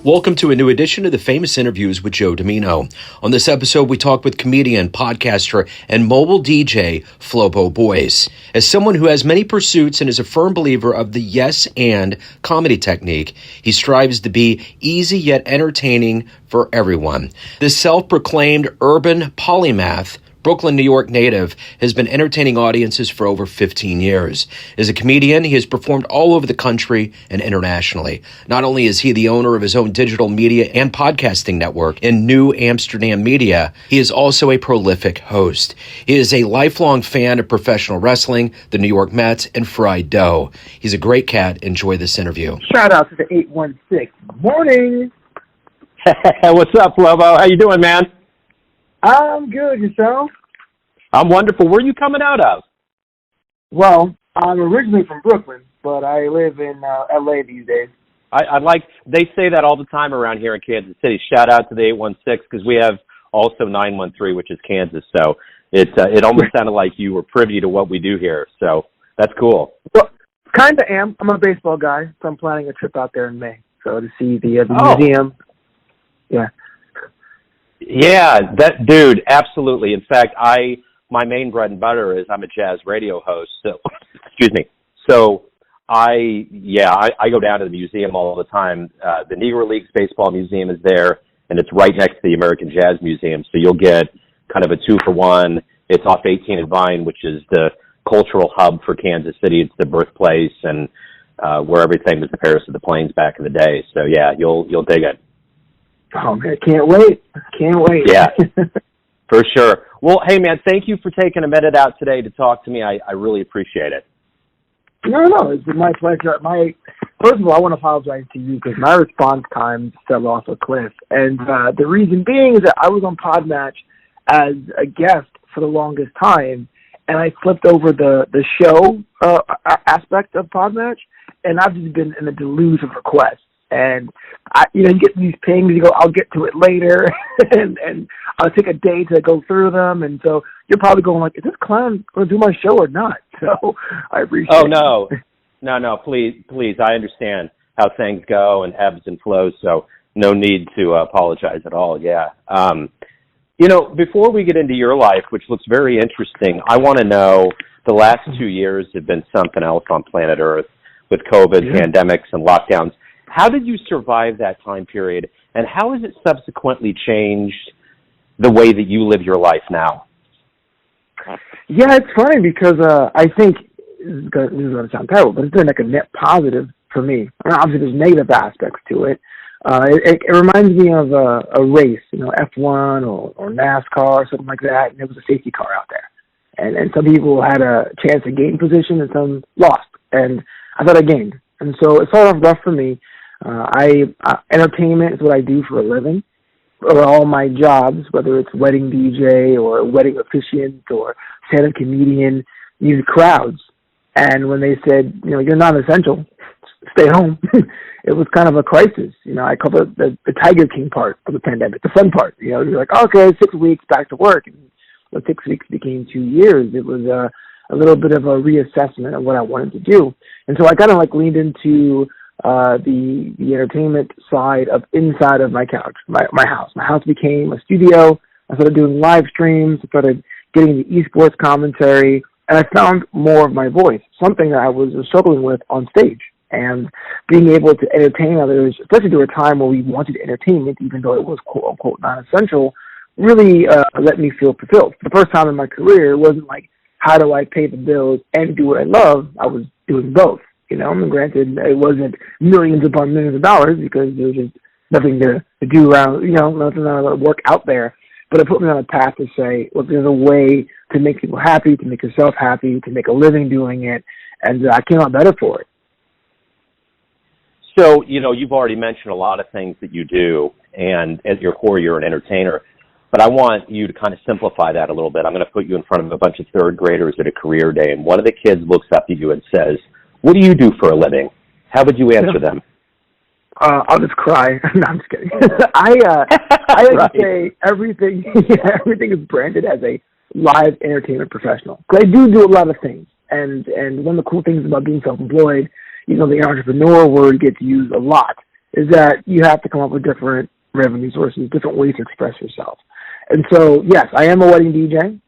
Welcome to a new edition of the Famous Interviews with Joe Dimino. On this episode, we talk with comedian, podcaster, and mobile DJ Flobo Boyce. As someone who has many pursuits and is a firm believer of the yes and comedy technique, he strives to be easy yet entertaining for everyone. This self-proclaimed urban polymath, Brooklyn, New York native, has been entertaining audiences for over 15 years. As a comedian, he has performed all over the country and internationally. Not only is he the owner of his own digital media and podcasting network in Knew Amsterdam Media, he is also a prolific host. He is a lifelong fan of professional wrestling, the New York Mets, and fried dough. He's a great cat. Enjoy this interview. Shout out to the 816. Morning. What's up, Flobo? How you doing, man? I'm good. Yourself? I'm wonderful. Where are you coming out of? Well, I'm originally from Brooklyn, but I live in L.A. these days. I like, they say that all the time around here in Kansas City. Shout out to the 816 because we have also 913, which is Kansas. So it almost sounded like you were privy to what we do here. So that's cool. Well, kind of am. I'm a baseball guy, so I'm planning a trip out there in May. So to see the museum. Yeah. Yeah, that dude, absolutely. In fact, my main bread and butter is I'm a jazz radio host. So, excuse me. So I go down to the museum all the time. The Negro Leagues Baseball Museum is there, and it's right next to the American Jazz Museum. So you'll get kind of a 2-for-1. It's off 18 and Vine, which is the cultural hub for Kansas City. It's the birthplace and where everything was the Paris of the Plains back in the day. So yeah, you'll dig it. Oh, man, can't wait. Yeah, for sure. Well, hey, man, thank you for taking a minute out today to talk to me. I really appreciate it. No, it's been my pleasure. First of all, I want to apologize to you because my response time fell off a cliff. And the reason being is that I was on Podmatch as a guest for the longest time, and I flipped over the show aspect of Podmatch, and I've just been in a deluge of requests. And you get these pings. You go, I'll get to it later, and I'll take a day to go through them. And so you're probably going like, is this clown going to do my show or not? So I appreciate. Oh no, please. I understand how things go and ebbs and flows. So no need to apologize at all. Yeah. Before we get into your life, which looks very interesting, I want to know the last 2 years have been something else on planet Earth with COVID, pandemics, and lockdowns. How did you survive that time period, and how has it subsequently changed the way that you live your life now? Yeah, it's funny because I think, this is going to sound terrible, but it's been like a net positive for me. I mean, obviously, there's negative aspects to it. It reminds me of a race, F1 or NASCAR or something like that, and there was a safety car out there. And some people had a chance to gain position and some lost, and I thought I gained. And so it started off rough for me. Entertainment is what I do for a living. Or all my jobs, whether it's wedding DJ or wedding officiant or stand-up comedian, use crowds. And when they said, you're not essential, stay home, it was kind of a crisis. I call it the Tiger King part of the pandemic, the fun part. You're like, okay, 6 weeks back to work. And when 6 weeks became 2 years, it was a little bit of a reassessment of what I wanted to do. And so I kind of leaned into the entertainment side of inside of my couch, my house. My house became a studio. I started doing live streams. I started getting the esports commentary, and I found more of my voice, something that I was struggling with on stage. And being able to entertain others, especially during a time where we wanted entertainment, even though it was quote-unquote non-essential, really let me feel fulfilled. For the first time in my career, it wasn't like, how do I pay the bills and do what I love? I was doing both. And granted, it wasn't millions upon millions of dollars because there was just nothing to do around, nothing to work out there. But it put me on a path to say, look, there's a way to make people happy, to make yourself happy, to make a living doing it, and I came out better for it. So, you've already mentioned a lot of things that you do, and at your core, you're an entertainer. But I want you to kind of simplify that a little bit. I'm going to put you in front of a bunch of third graders at a career day, and one of the kids looks up at you and says, what do you do for a living? How would you answer them? I'll just cry. No, I'm just kidding. I like to say everything is branded as a live entertainment professional. Because I do a lot of things. And one of the cool things about being self-employed, the entrepreneur word gets used a lot. is that you have to come up with different revenue sources, different ways to express yourself. And so, yes, I am a wedding DJ.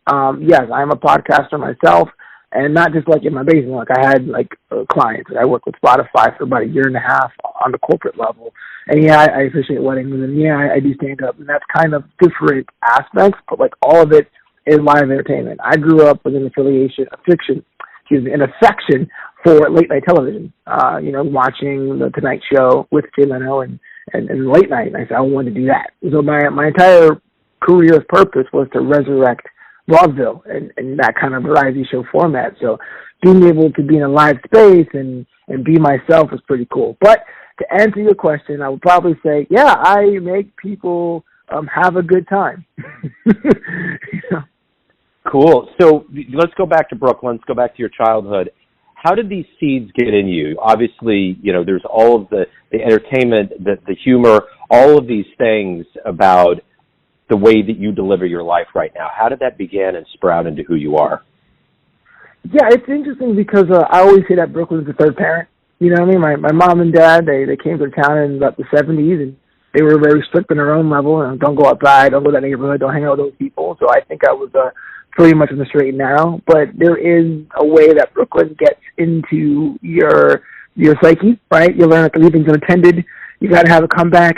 Yes, I am a podcaster myself, and not just like in my basement. Like I had like clients. I worked with Spotify for about a year and a half on the corporate level. And yeah, I officiate weddings, and yeah, I do stand up, and that's kind of different aspects, but like all of it is live entertainment. I grew up with an affection for late night television. Watching the Tonight Show with Jay Leno and late night. And I said I wanted to do that. So my entire career's purpose was to resurrect vaudeville and that kind of variety show format. So being able to be in a live space and be myself was pretty cool. But to answer your question, I would probably say, yeah, I make people have a good time. Cool. So let's go back to Brooklyn. Let's go back to your childhood. How did these seeds get in you? Obviously, there's all of the entertainment, the humor, all of these things about the way that you deliver your life right now. How did that begin and sprout into who you are? Yeah, it's interesting because I always say that Brooklyn's the third parent. You know what I mean? My mom and dad, they came to town in about the 70s, and they were very strict on their own level. And don't go outside, don't go to that neighborhood, don't hang out with those people. So I think I was pretty much in the straight and narrow. But there is a way that Brooklyn gets into your psyche, right? You learn that leaving's unattended. You got to have a comeback.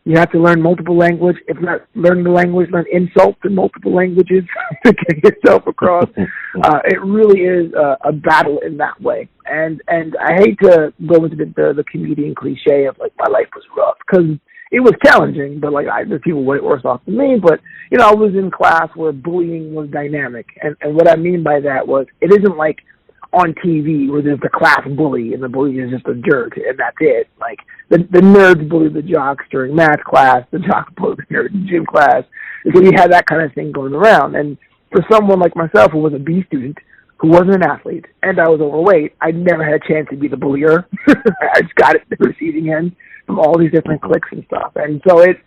You have to learn multiple language. If not learning the language, learn insults in multiple languages to get yourself across. It really is a battle in that way. And I hate to go into the comedian cliche of like my life was rough, because it was challenging, but like there's people way worse off than me. But I was in class where bullying was dynamic, and what I mean by that was it isn't like on TV where there's the class bully and the bully is just a jerk and that's it. Like the nerds bully the jocks during math class, the jocks bully the nerds in gym class. And so you had that kind of thing going around. And for someone like myself who was a B student, who wasn't an athlete, and I was overweight, I never had a chance to be the bullier. I just got it the receiving end from all these different cliques and stuff. And so it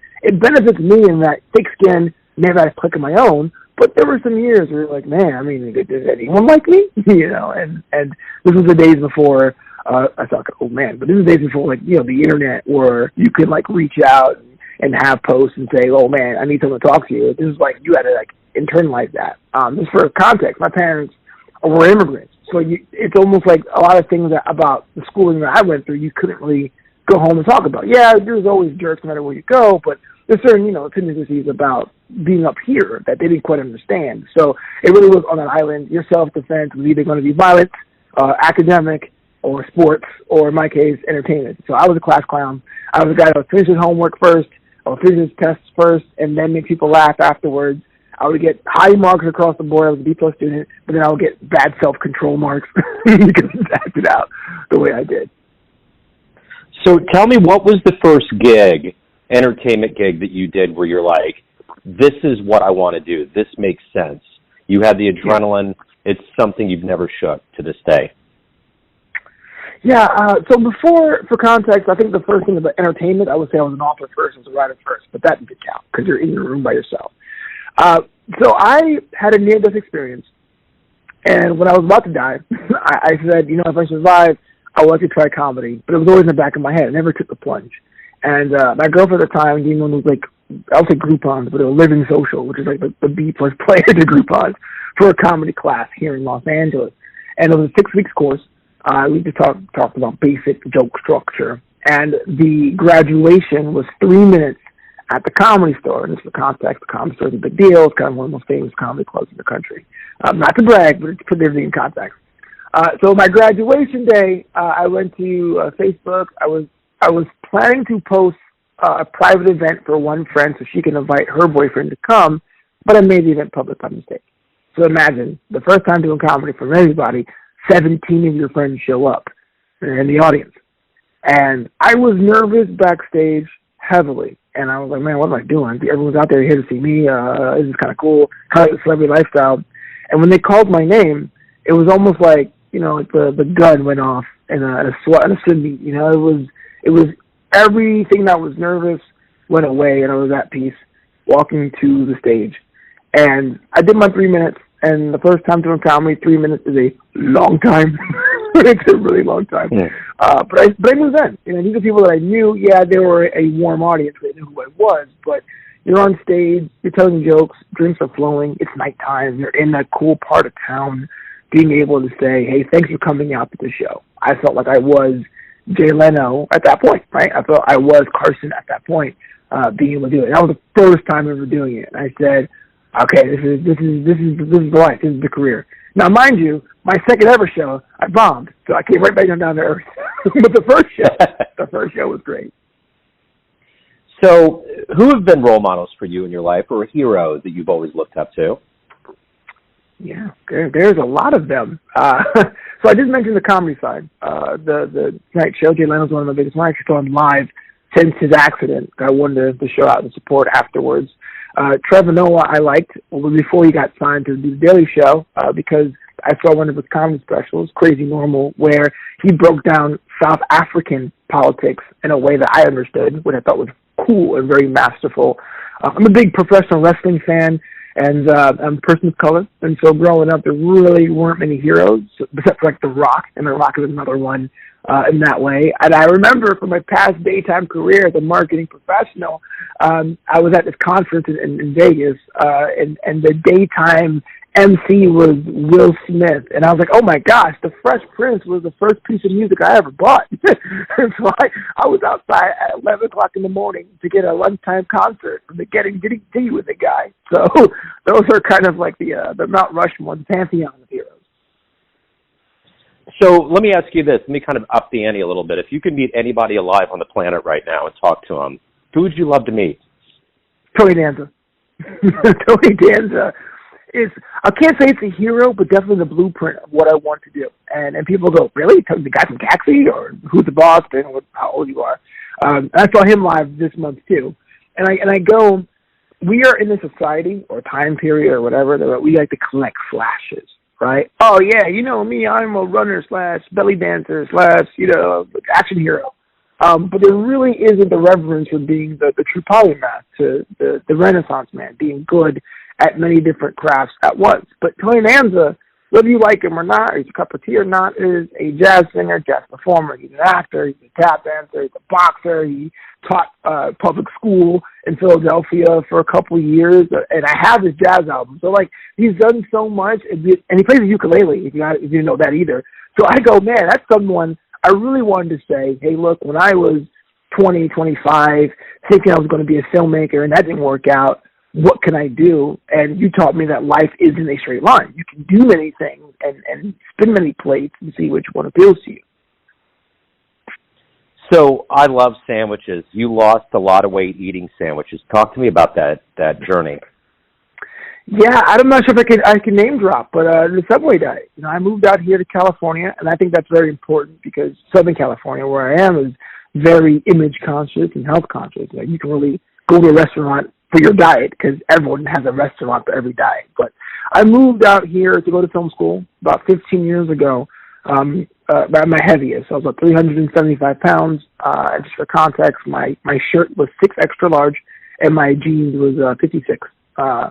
benefits me in that thick skin, never had a clique of my own. But there were some years where you're like, man, I mean, does anyone like me? And this was the days before, I thought, oh man, but this was the days before, like, the internet where you could, like, reach out and have posts and say, oh man, I need someone to talk to you. This is like, you had to, like, internalize that. Just for context, my parents were immigrants. So it's almost like a lot of things about the schooling that I went through, you couldn't really go home and talk about. Yeah, there's always jerks no matter where you go, but there's certain, tendencies about being up here that they didn't quite understand. So it really was on an island. Your self-defense was either going to be violent, academic, or sports, or in my case, entertainment. So I was a class clown. I was a guy that would finish his homework first, or finish his tests first, and then make people laugh afterwards. I would get high marks across the board. I was a B+ student, but then I would get bad self-control marks because I acted out the way I did. So tell me, what was the first entertainment gig that you did where you're like, this is what I want to do. This makes sense. You had the adrenaline. It's something you've never shook to this day. Yeah, so for context, I think the first thing about entertainment, I would say I was an author first, I was a writer first, but that didn't count because you're in your room by yourself. So I had a near-death experience, and when I was about to die, I said, if I survive, I would like to try comedy, but it was always in the back of my head. I never took the plunge. And my girlfriend at the time, was like, I'll say Groupons, but it was Living Social, which is like the B+ player to Groupons for a comedy class here in Los Angeles. And it was a 6 weeks course. We just talked about basic joke structure. And the graduation was 3 minutes at the Comedy Store. And just for context, the Comedy Store is a big deal. It's kind of one of the most famous comedy clubs in the country. Not to brag, but to put everything in context. So my graduation day, I went to Facebook. I was planning to post a private event for one friend so she can invite her boyfriend to come, but I made the event public by mistake. So imagine, the first time doing comedy for everybody, 17 of your friends show up in the audience. And I was nervous backstage heavily. And I was like, man, what am I doing? Everyone's out there here to see me. This is kind of cool, kind of the celebrity lifestyle. And when they called my name, it was almost like, like the gun went off in a swim meet. It was everything that was nervous went away, and I was at peace walking to the stage. And I did my 3 minutes, and the first time doing comedy, 3 minutes is a long time. It's a really long time. Yeah. But I knew then. These are people that I knew. Yeah, they were a warm audience. They knew who I was. But you're on stage, you're telling jokes, drinks are flowing, it's nighttime, you're in that cool part of town, being able to say, hey, thanks for coming out to the show. I felt like I was Jay Leno at that point, right? I felt I was Carson at that point, being able to do it. That was the first time ever doing it. And I said, okay, this is the life, this is the career. Now, mind you, my second ever show, I bombed, so I came right back down to earth. But the first show was great. So, who have been role models for you in your life, or heroes that you've always looked up to? Yeah, there's a lot of them. So I just mentioned the comedy side. The night show, Jay Leno's one of my biggest ones. I actually saw him live since his accident. I wanted to show out and support afterwards. Trevor Noah I liked before he got signed to do The Daily Show because I saw one of his comedy specials, Crazy Normal, where he broke down South African politics in a way that I understood, which I thought was cool and very masterful. I'm a big professional wrestling fan, and I'm a person of color, and so growing up, there really weren't many heroes, except for like The Rock, and The Rock is another one in that way. And I remember from my past daytime career as a marketing professional, I was at this conference in Vegas, and the daytime MC was Will Smith, and I was like, oh my gosh, The Fresh Prince was the first piece of music I ever bought. And so I was outside at 11 o'clock in the morning to get a lunchtime concert from the Getting Tea with the guy. So those are kind of like the Mount Rushmore, the pantheon of heroes. So let me ask you this. Let me kind of up the ante a little bit. If you could meet anybody alive on the planet right now and talk to them, who would you love to meet? Tony Danza. Tony Danza. I can't say it's a hero, but definitely the blueprint of what I want to do. And people go, really? The guy from Taxi? Or Who's the Boss? Depending on how old you are. I saw him live this month, too. And I go, we are in a society or time period or whatever that we like to collect flashes, right? Oh, yeah, you know me. I'm a runner / belly dancer / action hero. But there really isn't the reverence for being the true polymath, to the Renaissance man, being good at many different crafts at once. But Tony Danza, whether you like him or not, or he's a cup of tea or not, is a jazz singer, jazz performer. He's an actor, he's a tap dancer, he's a boxer. He taught public school in Philadelphia for a couple of years, and I have his jazz album. So, he's done so much, and he plays the ukulele, if you didn't know that either. So I go, man, that's someone I really wanted to say, hey, look, when I was 20, 25, thinking I was going to be a filmmaker, and that didn't work out, what can I do? And you taught me that life isn't a straight line. You can do many things and spin many plates and see which one appeals to you. So I love sandwiches. You lost a lot of weight eating sandwiches. Talk to me about that journey. Yeah, I'm not sure if I can name drop, but the Subway diet. I moved out here to California, and I think that's very important because Southern California, where I am, is very image conscious and health conscious. You can really go to a restaurant for your diet because everyone has a restaurant for every diet. But I moved out here to go to film school about 15 years ago. At my heaviest, so I was about 375 pounds. Just for context, my shirt was 6 extra large, and my jeans was 56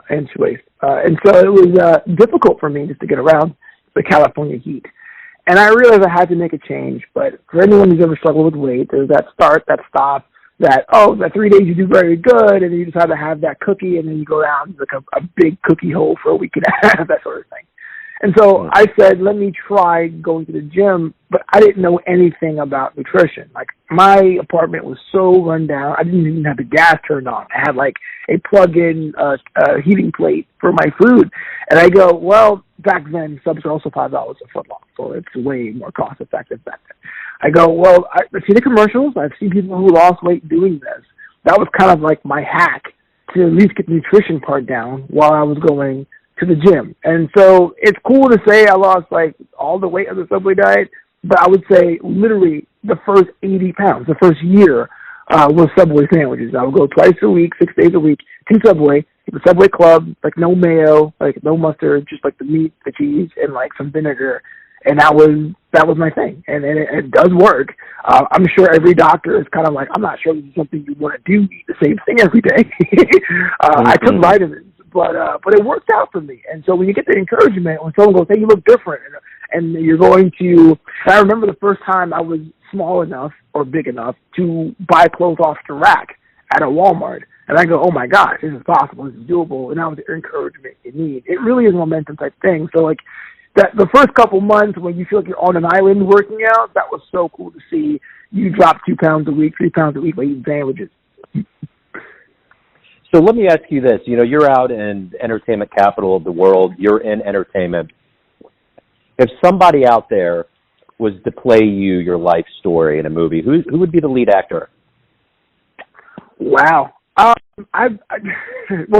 inch waist. And so it was difficult for me just to get around the California heat. And I realized I had to make a change. But for anyone who's ever struggled with weight, there's that start, that stop, that 3 days you do very good, and then you decide to have that cookie, and then you go down like a big cookie hole for a week and a half, that sort of thing. And so I said, let me try going to the gym, but I didn't know anything about nutrition. My apartment was so run down, I didn't even have the gas turned on. I had a plug-in heating plate for my food. And I go, well, back then, subs were also $5 a foot long, so it's way more cost-effective back then. I go, well, I've seen the commercials. I've seen people who lost weight doing this. That was kind of like my hack to at least get the nutrition part down while I was going to the gym. And so it's cool to say I lost all the weight of the Subway diet, but I would say literally the first 80 pounds, the first year, was Subway sandwiches. I would go twice a week, 6 days a week to Subway, the Subway Club, no mayo, no mustard, just the meat, the cheese, and some vinegar. And that was my thing. And it does work. I'm sure every doctor is kind of I'm not sure this is something you want to do, eat the same thing every day. I took vitamins. But it worked out for me. And so when you get the encouragement, when someone goes, hey, you look different, and you're going to, I remember the first time I was small enough or big enough to buy clothes off the rack at a Walmart. And I go, oh my gosh, this is possible, this is doable, and that was the encouragement you need. It really is a momentum type thing. So like that, the first couple months when you feel like you're on an island working out, that was so cool to see. You drop 2 pounds a week, 3 pounds a week by eating sandwiches. So let me ask you this. You know, you're out in entertainment capital of the world. You're in entertainment. If somebody out there was to play you your life story in a movie, who would be the lead actor? Wow. Well,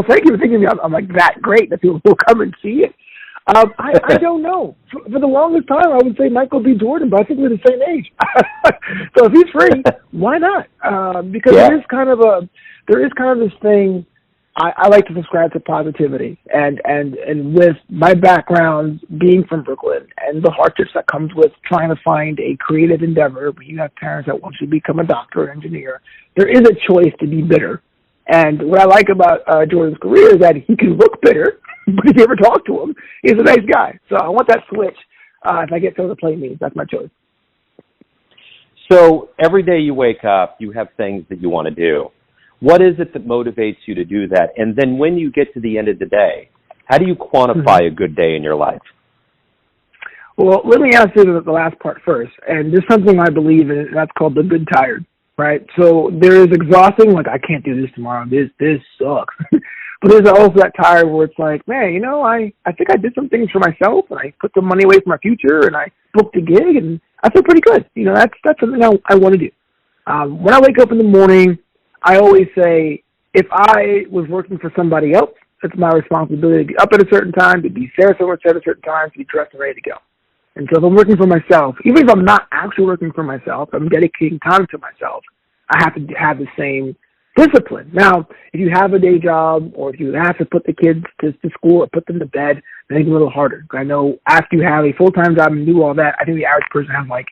thank you for thinking I'm like that great that people will come and see it. I don't know. For the longest time, I would say Michael B. Jordan, but I think we're the same age. So if he's free, why not? Because there is kind of this thing. I like to subscribe to positivity, and with my background being from Brooklyn and the hardships that comes with trying to find a creative endeavor, but you have parents that want you to become a doctor or engineer, there is a choice to be bitter. And what I like about Jordan's career is that he can look bitter, but if you ever talk to him, he's a nice guy. So I want that switch. If I get someone to play me, that's my choice. So every day you wake up, you have things that you want to do. What is it that motivates you to do that? And then when you get to the end of the day, how do you quantify a good day in your life? Well, let me answer the last part first. And there's something I believe in, and that's called the good tired, right? So there is exhausting, like, I can't do this tomorrow. This sucks. But there's also that tired where it's like, man, you know, I think I did some things for myself, and I put some money away for my future, and I booked a gig, and I feel pretty good. You know, that's something I want to do. When I wake up in the morning, I always say, if I was working for somebody else, it's my responsibility to get up at a certain time, to be there somewhere at a certain time, to be dressed and ready to go. And so if I'm working for myself, even if I'm not actually working for myself, I'm dedicating time to myself, I have to have the same discipline. Now, if you have a day job or if you have to put the kids to school or put them to bed, then it's a little harder. I know after you have a full-time job and do all that, I think the average person has like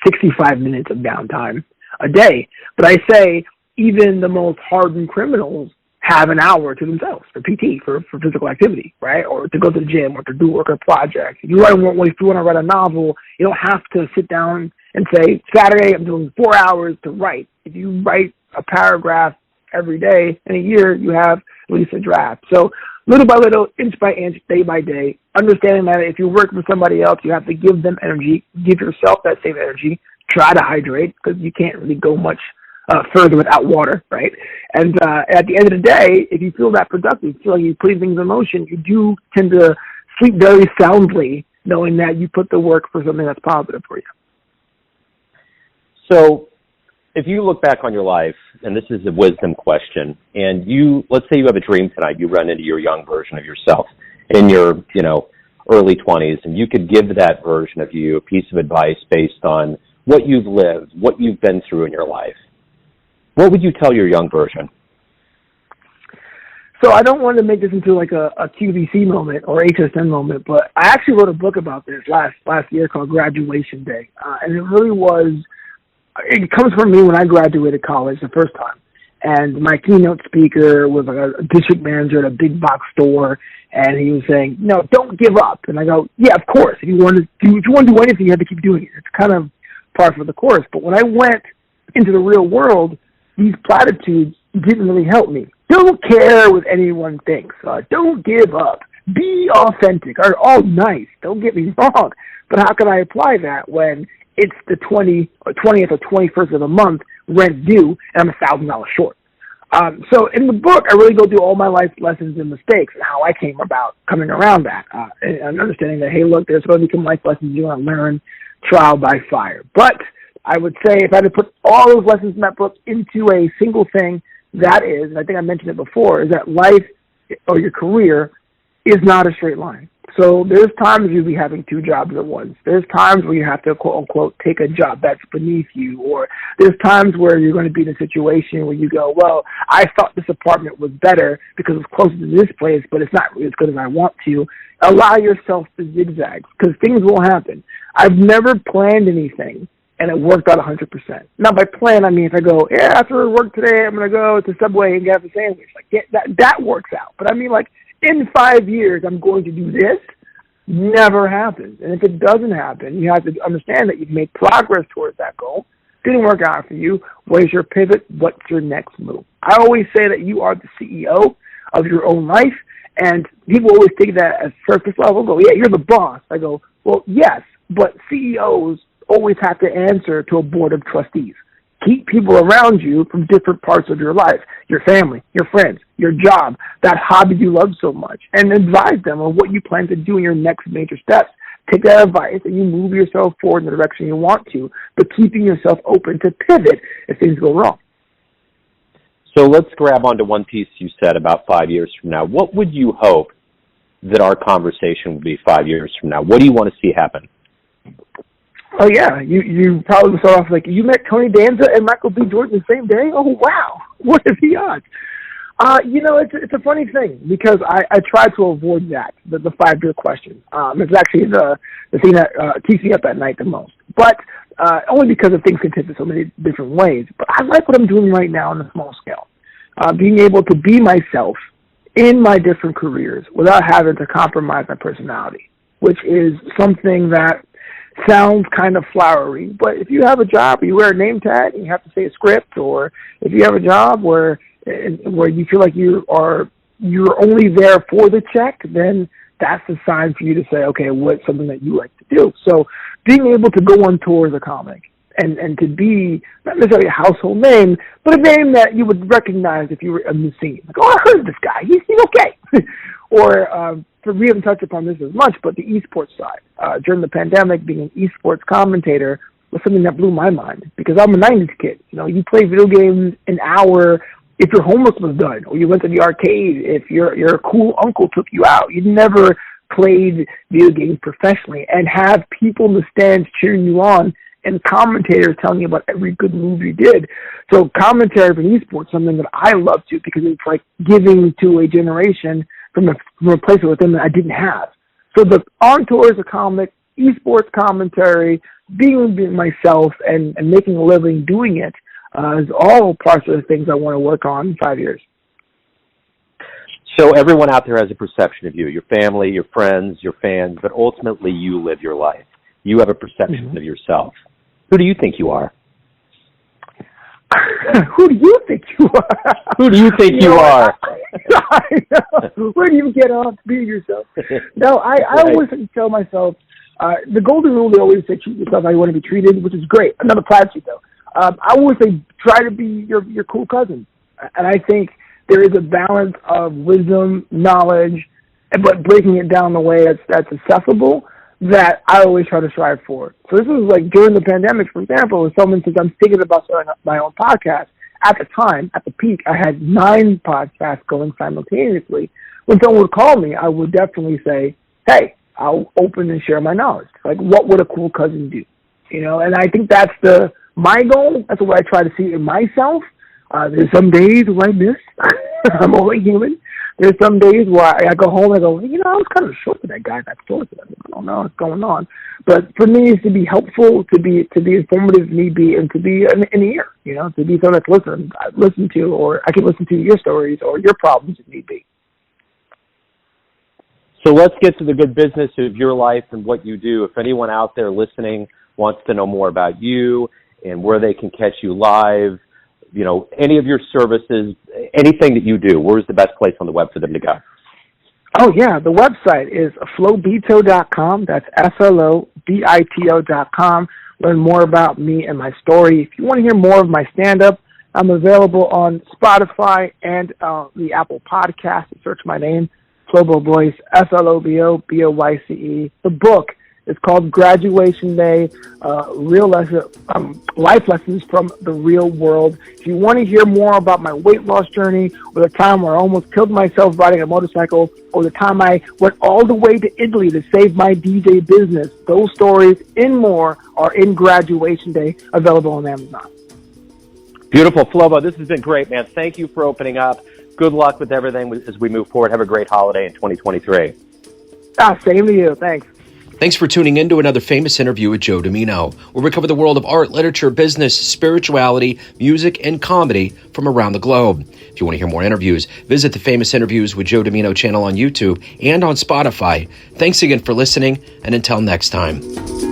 65 minutes of downtime a day. But I say even the most hardened criminals have an hour to themselves for PT, for physical activity, right? Or to go to the gym or to do work or projects. If you want to write a novel, you don't have to sit down and say, Saturday I'm doing 4 hours to write. If you write a paragraph every day in a year, you have at least a draft. So little by little, inch by inch, day by day, understanding that if you work for somebody else, you have to give them energy, give yourself that same energy, try to hydrate because you can't really go much further without water, right? And at the end of the day, if you feel that productive, feel like you're putting things in motion, you do tend to sleep very soundly knowing that you put the work for something that's positive for you. So if you look back on your life, and this is a wisdom question, and let's say you have a dream tonight, you run into your young version of yourself in your, early 20s, and you could give that version of you a piece of advice based on what you've lived, what you've been through in your life. What would you tell your young version? So I don't want to make this into like a QVC moment or HSN moment, but I actually wrote a book about this last year called Graduation Day. And it really it comes from me when I graduated college the first time. And my keynote speaker was like a district manager at a big box store, and he was saying, no, don't give up. And I go, yeah, of course. If you want to do anything, you have to keep doing it. It's kind of par for the course. But when I went into the real world, these platitudes didn't really help me. Don't care what anyone thinks. Don't give up. Be authentic. Are all nice. Don't get me wrong. But how can I apply that when it's the 20th or 21st of the month, rent due, and I'm $1,000 short? So in the book, I really go through all my life lessons and mistakes and how I came about coming around that and understanding that, hey, look, there's going to be some life lessons you want to learn trial by fire. But I would say if I had to put all those lessons in that book into a single thing, that is, and I think I mentioned it before, is that life or your career is not a straight line. So there's times you'll be having 2 jobs at once. There's times where you have to, quote unquote, take a job that's beneath you. Or there's times where you're going to be in a situation where you go, well, I thought this apartment was better because it's closer to this place, but it's not really as good as I want to. Allow yourself to zigzag because things will happen. I've never planned anything, and it worked out 100%. Now, by plan, I mean if I go, yeah, after work today, I'm going to go to Subway and get a sandwich. Like, yeah, that works out. But I mean, like, in 5 years, I'm going to do this. never happens. And if it doesn't happen, you have to understand that you've made progress towards that goal. Didn't work out for you. Where's your pivot? What's your next move? I always say that you are the CEO of your own life, and people always take that as surface level. Go, yeah, you're the boss. I go, well, yes, but CEOs always have to answer to a board of trustees. Keep people around you from different parts of your life, your family, your friends, your job, that hobby you love so much, and advise them on what you plan to do in your next major steps. Take that advice and you move yourself forward in the direction you want to, but keeping yourself open to pivot if things go wrong. So let's grab onto one piece you said about 5 years from now. What would you hope that our conversation would be 5 years from now? What do you want to see happen? Oh, yeah. You probably start off like, you met Tony Danza and Michael B. Jordan the same day? Oh, wow. What are the odds? It's a funny thing because I try to avoid that, the 5-year question. It's actually the thing that keeps me up at night the most. But only because of things can take in so many different ways. But I like what I'm doing right now on a small scale. Being able to be myself in my different careers without having to compromise my personality, which is something that sounds kind of flowery. But if you have a job where you wear a name tag and you have to say a script, or if you have a job where you feel like you're only there for the check, then that's a sign for you to say, okay, what's something that you like to do? So being able to go on tour as a comic and to be not necessarily a household name, but a name that you would recognize if you were in the scene. Like, oh, I heard of this guy. He's okay. Or we haven't touched upon this as much, but the esports side. During the pandemic, being an esports commentator was something that blew my mind because I'm a 90s kid. You play video games an hour if your homework was done, or you went to the arcade, if your cool uncle took you out. You never played video games professionally, and have people in the stands cheering you on and commentators telling you about every good move you did. So commentary for esports is something that I love to, because it's like giving to a generation from a place within that I didn't have. So the on tour as a comic, esports commentary, being myself and making a living doing it is all parts of the things I want to work on in 5 years. So everyone out there has a perception of you, your family, your friends, your fans, but ultimately you live your life. You have a perception of yourself. Who do you think you are? Who do you think you are? Who do you think you are? I know. Where do you get off being yourself? No, I always tell myself, the golden rule, they always say treat yourself how you want to be treated, which is great. Another platitude, though. I always say try to be your cool cousin. And I think there is a balance of wisdom, knowledge, but breaking it down the way that's accessible, that I always try to strive for. So this was like during the pandemic, for example, when someone says, I'm thinking about starting up my own podcast. At the time, at the peak, I had 9 podcasts going simultaneously. When someone would call me, I would definitely say, hey, I'll open and share my knowledge. Like, what would a cool cousin do? And I think that's my goal. That's what I try to see in myself. There's some days where I miss. I'm only human. There's some days where I go home and I go, I was kind of short to that guy that store. I don't know what's going on. But for me, it's to be helpful, to be informative if need be, and to be an ear, to be someone that's listen to, or I can listen to your stories or your problems if need be. So let's get to the good business of your life and what you do. If anyone out there listening wants to know more about you and where they can catch you live, any of your services, anything that you do, where's the best place on the web for them to go? Oh, yeah. The website is flobito.com. That's flobito.com. Learn more about me and my story. If you want to hear more of my stand-up, I'm available on Spotify and the Apple Podcast. Search my name, Flobo Boyce, Flobo Boyce. The book is called Graduation Day, life lessons from the real world. If you want to hear more about my weight loss journey, or the time where I almost killed myself riding a motorcycle, or the time I went all the way to Italy to save my DJ business, those stories and more are in Graduation Day, available on Amazon. Beautiful. Flobo, this has been great, man. Thank you for opening up. Good luck with everything as we move forward. Have a great holiday in 2023. Same to you. Thanks. Thanks for tuning in to another famous interview with Joe Dimino, where we cover the world of art, literature, business, spirituality, music, and comedy from around the globe. If you want to hear more interviews, visit the Famous Interviews with Joe Dimino channel on YouTube and on Spotify. Thanks again for listening, and until next time.